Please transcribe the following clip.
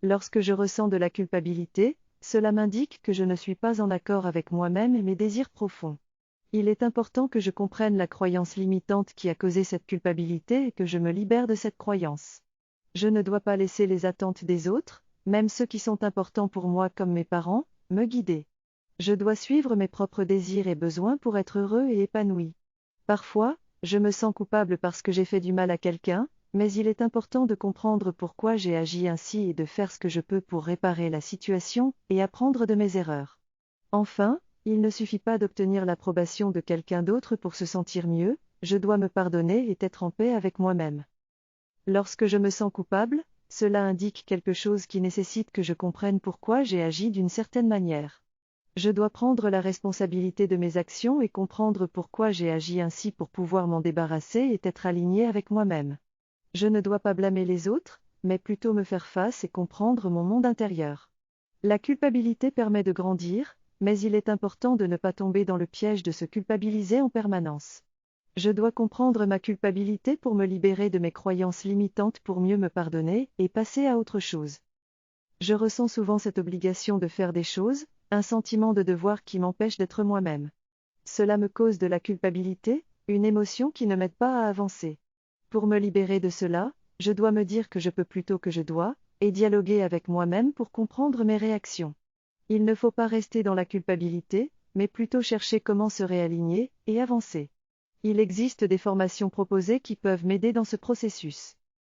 Lorsque je ressens de la culpabilité, cela m'indique que je ne suis pas en accord avec moi-même et mes désirs profonds. Il est important que je comprenne la croyance limitante qui a causé cette culpabilité et que je me libère de cette croyance. Je ne dois pas laisser les attentes des autres, même ceux qui sont importants pour moi comme mes parents, me guider. Je dois suivre mes propres désirs et besoins pour être heureux et épanoui. Parfois, je me sens coupable parce que j'ai fait du mal à quelqu'un, mais il est important de comprendre pourquoi j'ai agi ainsi et de faire ce que je peux pour réparer la situation et apprendre de mes erreurs. Enfin, il ne suffit pas d'obtenir l'approbation de quelqu'un d'autre pour se sentir mieux, je dois me pardonner et être en paix avec moi-même. Lorsque je me sens coupable, cela indique quelque chose qui nécessite que je comprenne pourquoi j'ai agi d'une certaine manière. Je dois prendre la responsabilité de mes actions et comprendre pourquoi j'ai agi ainsi pour pouvoir m'en débarrasser et être aligné avec moi-même. Je ne dois pas blâmer les autres, mais plutôt me faire face et comprendre mon monde intérieur. La culpabilité permet de grandir, mais il est important de ne pas tomber dans le piège de se culpabiliser en permanence. Je dois comprendre ma culpabilité pour me libérer de mes croyances limitantes pour mieux me pardonner et passer à autre chose. Je ressens souvent cette obligation de faire des choses, un sentiment de devoir qui m'empêche d'être moi-même. Cela me cause de la culpabilité, une émotion qui ne m'aide pas à avancer. Pour me libérer de cela, je dois me dire que je peux plutôt que je dois, et dialoguer avec moi-même pour comprendre mes réactions. Il ne faut pas rester dans la culpabilité, mais plutôt chercher comment se réaligner et avancer. Il existe des formations proposées qui peuvent m'aider dans ce processus.